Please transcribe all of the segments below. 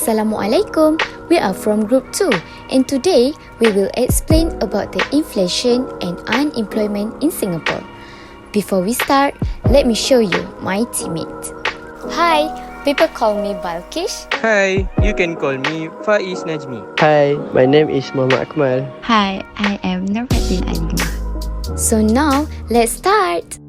Assalamualaikum. We are from Group 2 and today we will explain about the inflation and unemployment in Singapore. Before we start, let me show you my teammate. Hi, people call me Balkish. Hi, you can call me Faiz Najmi. Hi, my name is Muhammad Akmal. Hi, I am Nurfatin Ali. So now, let's start.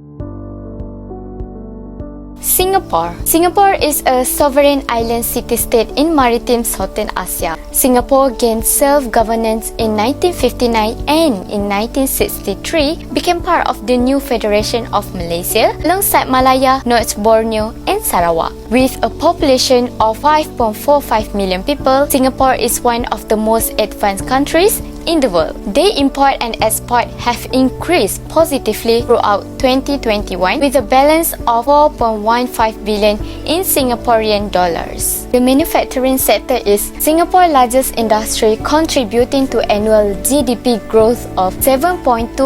Singapore is a sovereign island city-state in maritime Southern Asia. Singapore gained self-governance in 1959 and in 1963 became part of the new Federation of Malaysia alongside Malaya, North Borneo and Sarawak. With a population of 5.45 million people, Singapore is one of the most advanced countries in the world. Their import and export have increased positively throughout 2021 with a balance of 4.15 billion in Singaporean dollars. The manufacturing sector is Singapore's largest industry, contributing to annual GDP growth of 7.2%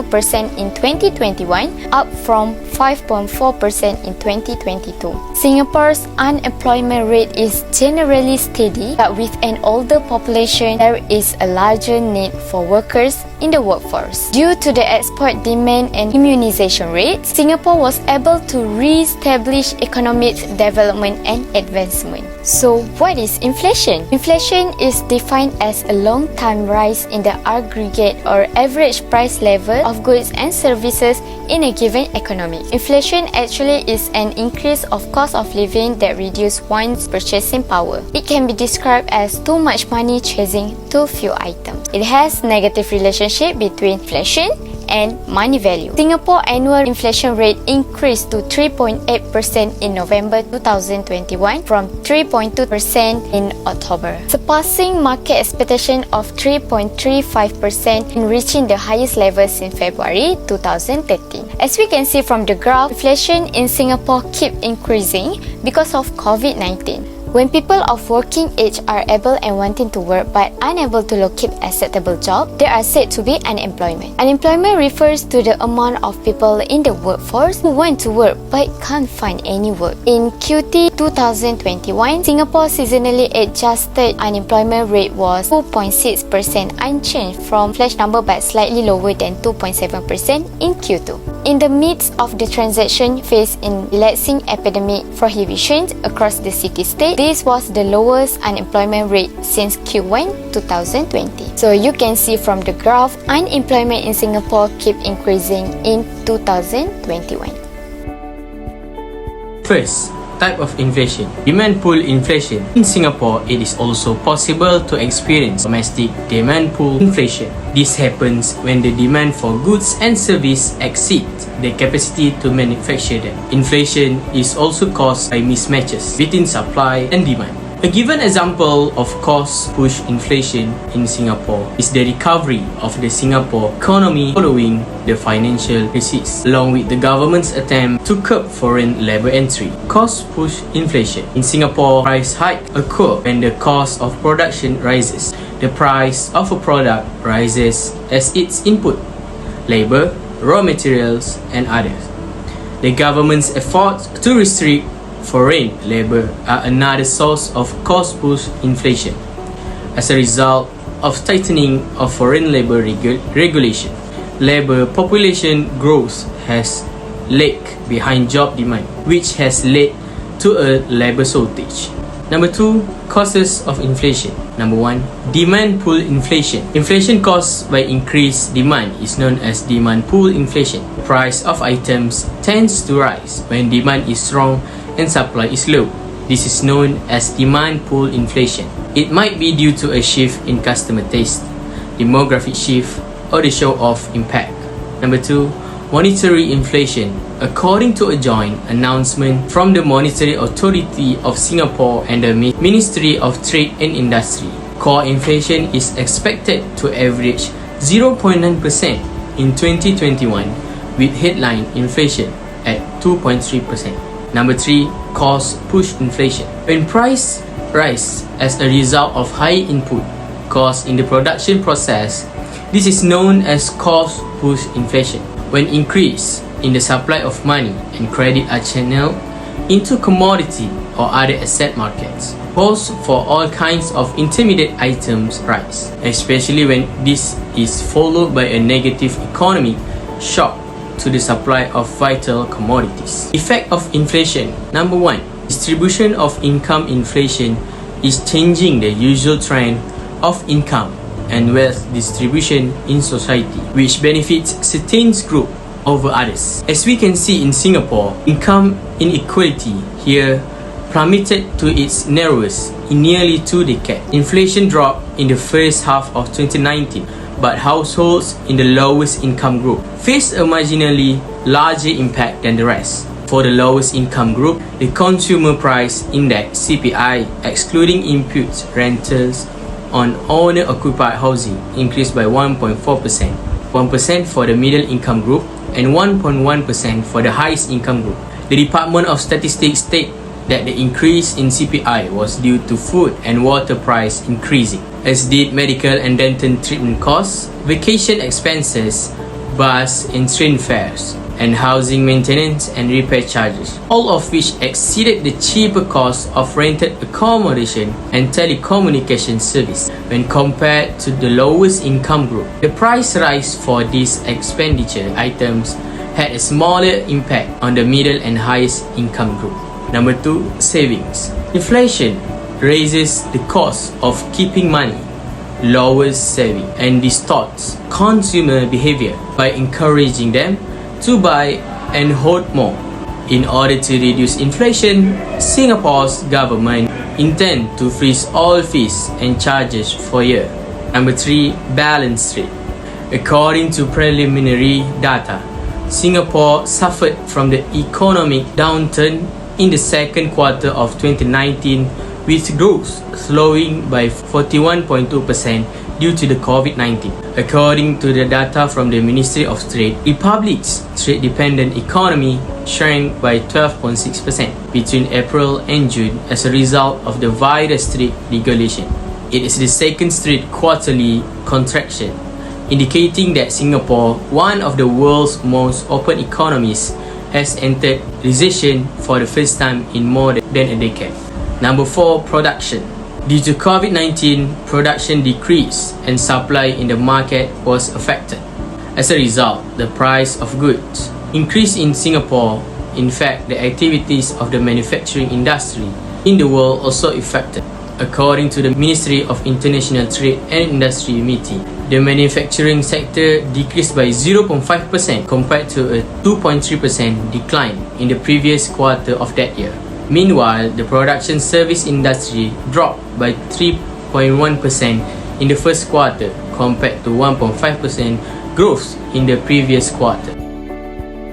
in 2021, up from 5.4% in 2022. Singapore's unemployment rate is generally steady, but with an older population, there is a larger need for workers in the workforce. Due to the export demand and immunization rates, Singapore was able to re-establish economic development and advancement. So, what is inflation? Inflation is defined as a long-time rise in the aggregate or average price level of goods and services in a given economy. Inflation actually is an increase of cost of living that reduces one's purchasing power. It can be described as too much money chasing too few items. It has negative relationship between inflation and money value. Singapore annual inflation rate increased to 3.8% in November 2021 from 3.2% in October, surpassing market expectation of 3.35% and reaching the highest level since February 2013. As we can see from the graph, inflation in Singapore keep increasing because of COVID-19. When people of working age are able and wanting to work but unable to locate acceptable job, they are said to be unemployment. Unemployment refers to the amount of people in the workforce who want to work but can't find any work. In Q3 2021, Singapore's seasonally adjusted unemployment rate was 2.6%, unchanged from flash number but slightly lower than 2.7% in Q2. In the midst of the transition phase in relaxing epidemic prohibitions across the city-state, this was the lowest unemployment rate since Q1 2020. So you can see from the graph, unemployment in Singapore keep increasing in 2021. First, type of inflation. Demand pull inflation. In Singapore, it is also possible to experience domestic demand pull inflation. This happens when the demand for goods and services exceeds the capacity to manufacture them. Inflation is also caused by mismatches between supply and demand. A given example of cost-push inflation in Singapore is the recovery of the Singapore economy following the financial crisis, along with the government's attempt to curb foreign labour entry. Cost-push inflation in Singapore, price hike occur when the cost of production rises. The price of a product rises as its input, labour, raw materials, and others. The government's efforts to restrict foreign labour are another source of cost-push inflation. As a result of tightening of foreign labour regulation, labour population growth has lagged behind job demand, which has led to a labour shortage. Number 2, causes of inflation. Number 1, demand pull inflation. Inflation caused by increased demand is known as demand pull inflation. The price of items tends to rise when demand is strong and supply is low. This is known as demand pull inflation. It might be due to a shift in customer taste, demographic shift, or the show-off impact. Number 2, monetary inflation. According to a joint announcement from the Monetary Authority of Singapore and the Ministry of Trade and Industry, core inflation is expected to average 0.9% in 2021 with headline inflation at 2.3%. Number 3, cost-push inflation. When price rise as a result of high input cost in the production process, this is known as cost-push inflation. When increase in the supply of money and credit are channeled into commodity or other asset markets, Costs for all kinds of intermediate items rise, especially when this is followed by a negative economic shock to the supply of vital commodities. Effect of inflation. Number 1. Distribution of income. Inflation is changing the usual trend of income and wealth distribution in society, which benefits certain group over others. As we can see in Singapore, income inequality here plummeted to its narrowest in nearly 2 decades. Inflation dropped in the first half of 2019, but households in the lowest income group faced a marginally larger impact than the rest. For the lowest income group, the Consumer Price Index (CPI), excluding inputs, rentals on owner-occupied housing, increased by 1.4%, 1% for the middle income group, and 1.1% for the highest income group. The Department of Statistics state that the increase in CPI was due to food and water price increasing, as did medical and dental treatment costs, vacation expenses, bus and train fares, and housing maintenance and repair charges, all of which exceeded the cheaper cost of rented accommodation and telecommunication service when compared to the lowest income group. The price rise for these expenditure items had a smaller impact on the middle and highest income group. Number 2. Savings. Inflation raises the cost of keeping money, lowers saving, and distorts consumer behavior by encouraging them to buy and hold more. In order to reduce inflation, Singapore's government intends to freeze all fees and charges for a year. Number 3. Balance rate. According to preliminary data, Singapore suffered from the economic downturn in the second quarter of 2019, with growth slowing by 41.2% due to the COVID-19. According to the data from the Ministry of Trade, the Republic's trade-dependent economy shrank by 12.6% between April and June as a result of the virus trade regulation. It is the second straight quarterly contraction, indicating that Singapore, one of the world's most open economies, has entered recession for the first time in more than a decade. Number 4. Production. Due to COVID-19, production decreased and supply in the market was affected. As a result, the price of goods increased in Singapore. In fact, the activities of the manufacturing industry in the world also affected. According to the Ministry of International Trade and Industry meeting, the manufacturing sector decreased by 0.5% compared to a 2.3% decline in the previous quarter of that year. Meanwhile, the production service industry dropped by 3.1% in the first quarter compared to 1.5% growth in the previous quarter.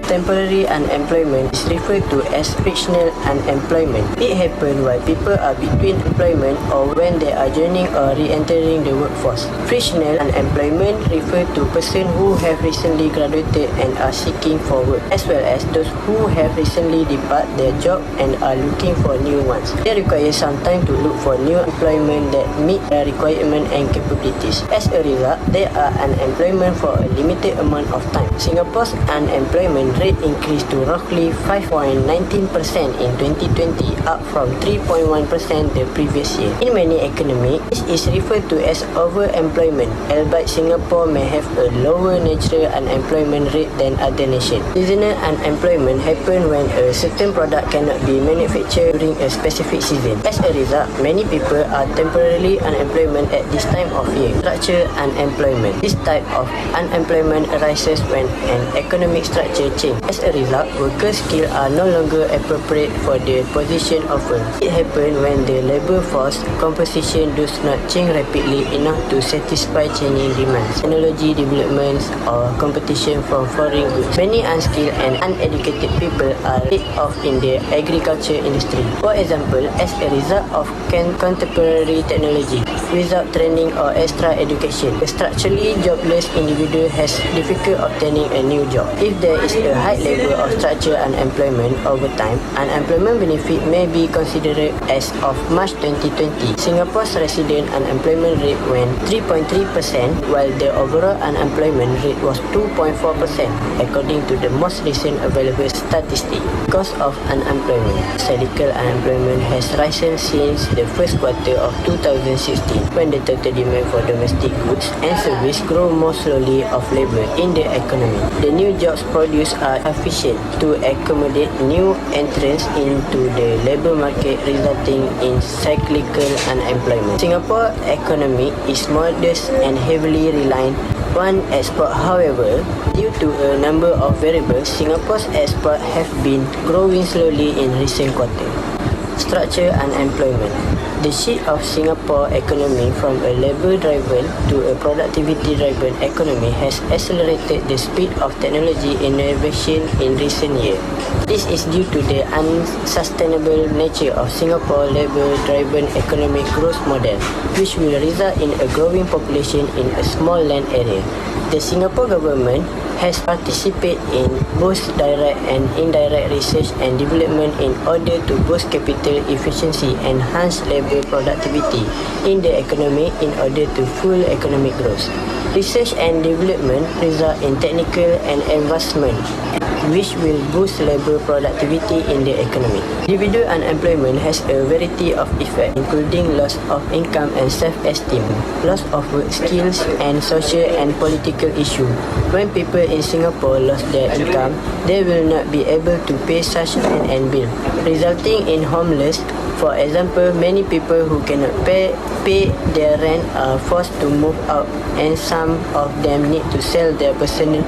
Temporary unemployment is referred to as frictional unemployment. It happens while people are between employment or when they are joining or re-entering the workforce. Frictional unemployment refers to persons who have recently graduated and are seeking for work, as well as those who have recently departed their job and are looking for new ones. They require some time to look for new employment that meet their requirement and capabilities. As a result, they are unemployment for a limited amount of time. Singapore's unemployment rate increased to roughly 5.19% in 2020, up from 3.1% the previous year. In many economies, this is referred to as overemployment, albeit Singapore may have a lower natural unemployment rate than other nations. Seasonal unemployment happens when a certain product cannot be manufactured during a specific season. As a result, many people are temporarily unemployed at this time of year. Structural unemployment. This type of unemployment arises when an economic structure changes. As a result, worker skills are no longer appropriate for the position offered. It happens when the labour force composition does not change rapidly enough to satisfy changing demands, technology developments, or competition from foreign goods. Many unskilled and uneducated people are laid off in the agriculture industry. For example, as a result of contemporary technology, without training or extra education, a structurally jobless individual has difficulty obtaining a new job. If there is a high level of structural unemployment over time, unemployment benefit may be considered as of March 2020. Singapore's resident unemployment rate went 3.3%, while the overall unemployment rate was 2.4%, according to the most recent available statistic. Cost of unemployment. Statistical unemployment has risen since the first quarter of 2016, when the total demand for domestic goods and services grew more slowly of labor in the economy. The new jobs produced are efficient to accommodate new entrants into the labor market, resulting in cyclical unemployment. Singapore economy is modest and heavily reliant on export. However, due to a number of variables, Singapore's exports have been growing slowly in recent quarters. Structural unemployment. The shift of Singapore economy from a labor-driven to a productivity-driven economy has accelerated the speed of technology innovation in recent years. This is due to the unsustainable nature of Singapore labor-driven economic growth model, which will result in a growing population in a small land area. The Singapore government has participated in both direct and indirect research and development in order to boost capital efficiency and enhance labor productivity in the economy in order to fuel economic growth. Research and development result in technical and advancement, which will boost labor productivity in the economy. Individual unemployment has a variety of effects, including loss of income and self-esteem, loss of work skills, and social and political issues. When people in Singapore lose their income, they will not be able to pay such rent and bill, resulting in homeless. For example, many people who cannot pay their rent are forced to move out, and some of them need to sell their personal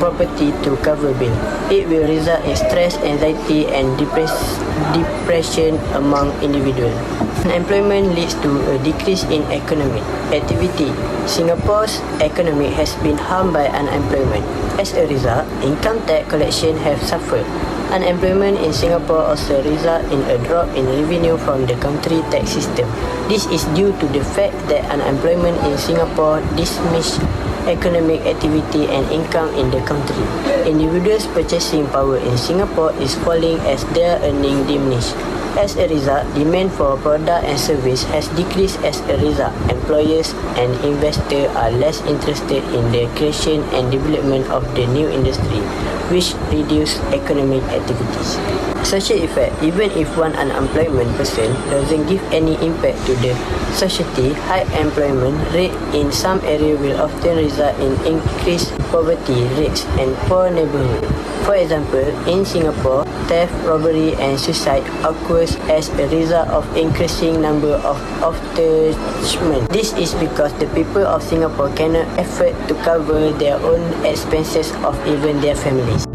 property to cover bill. It will result in stress, anxiety, and depression among individuals. Unemployment leads to a decrease in economic activity. Singapore's economy has been harmed by unemployment. As a result, income tax collection have suffered. Unemployment in Singapore also result in a drop in revenue from the country tax system. This is due to the fact that unemployment in Singapore diminishes economic activity and income in the country. Individuals' purchasing power in Singapore is falling as their earnings diminish. As a result, demand for product and service has decreased. As a result, employers and investors are less interested in the creation and development of the new industry, which reduce economic activities. Social effect. Even if one unemployment person doesn't give any impact to the society, high employment rate in some areas will often result in increased poverty rates and poor neighborhood. For example, in Singapore, theft, robbery, and suicide occurs as a result of increasing number of attachments. This is because the people of Singapore cannot afford to cover their own expenses of even their families.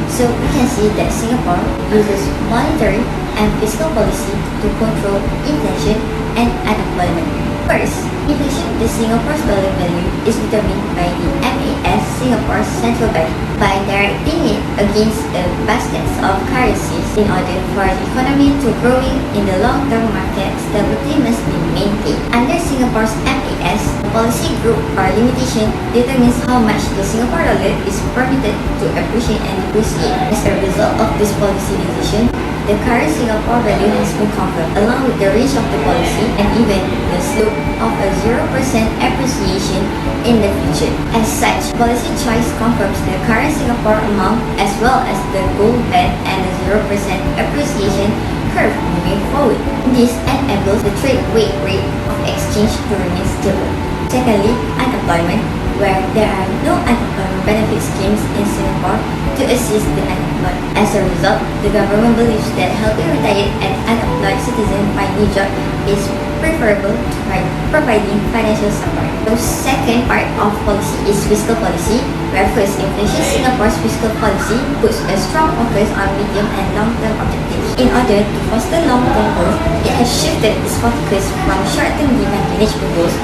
So we can see that Singapore uses monetary and fiscal policy to control inflation and unemployment. First, inflation. The Singapore's dollar value is determined by the MAS, Singapore's central bank, by directing it against a basket of currencies. In order for the economy to growing in the long-term market, stability must be maintained. Under Singapore's MAS, policy group or limitation determines how much the Singapore dollar is permitted to appreciate and depreciate. As a result of this policy decision, the current Singapore value has been confirmed, along with the range of the policy and even the slope of a 0% appreciation in the future. As such, policy choice confirms the current Singapore amount as well as the goal band and the 0% appreciation curve moving forward. This enables the trade weight rate of exchange to remain stable. Secondly, unemployment, where there are no unemployment benefit schemes in Singapore to assist the unemployed. As a result, the government believes that helping retired and unemployed citizens find new job is preferable to providing financial support. The second part of policy is fiscal policy, where first, inflation. Singapore's fiscal policy puts a strong focus on medium and long-term objectives. In order to foster long-term growth, it has shifted its focus from short-term demand management goals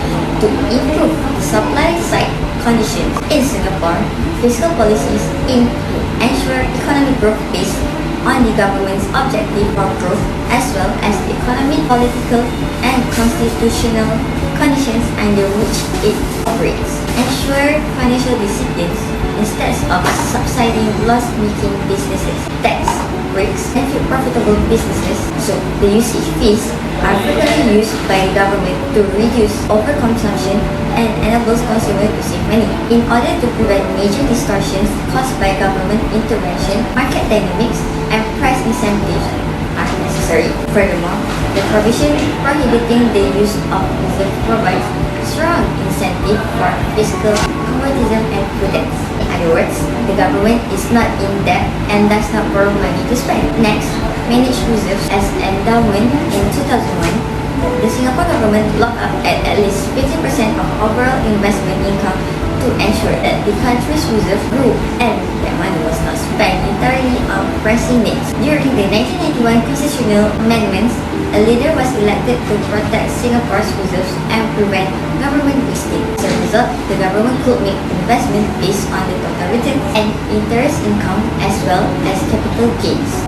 to improve the supply side conditions. In Singapore, fiscal policies aim to ensure economic growth based on the government's objective for growth, as well as the economic, political, and constitutional conditions under which it operates, ensure financial disciplines instead of subsidizing loss-making businesses, tax breaks benefit profitable businesses, so the usage fees are frequently used by the government to reduce overconsumption and enables consumers to save money. In order to prevent major distortions caused by government intervention, market dynamics and price incentives are necessary. Furthermore, the provision prohibiting the use of reserve provides strong incentive for fiscal conservatism and prudence. In other words, the government is not in debt and does not borrow money to spend. Next, manage reserves as endowment. In 2001, the Singapore government locked up at least 50% of overall investment income to ensure that the country's reserve grew and that money was not spent entirely on pressing needs. During the 1991 constitutional amendments, a leader was elected to protect Singapore's reserves and prevent government wasting. As a result, the government could make investment based on the total return and interest income as well as capital gains.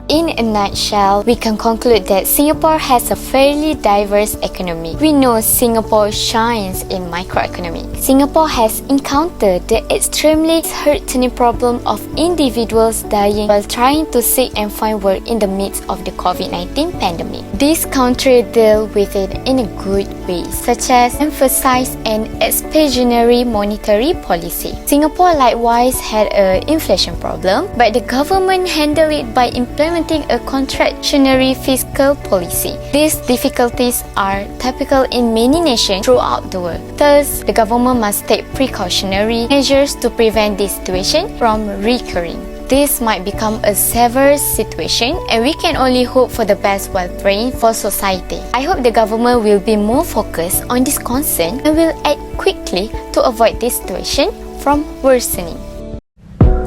In a nutshell, we can conclude that Singapore has a fairly diverse economy. We know Singapore shines in microeconomics. Singapore has encountered the extremely heartening problem of individuals dying while trying to seek and find work in the midst of the COVID-19 pandemic. This country dealt with it in a good way, such as emphasize an expansionary monetary policy. Singapore likewise had an inflation problem, but the government handled it by implementing a contractionary fiscal policy. These difficulties are typical in many nations throughout the world. Thus, the government must take precautionary measures to prevent this situation from recurring. This might become a severe situation and we can only hope for the best while praying for society. I hope the government will be more focused on this concern and will act quickly to avoid this situation from worsening.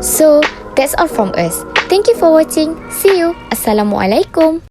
So, that's all from us. Thank you for watching. See you. Assalamualaikum.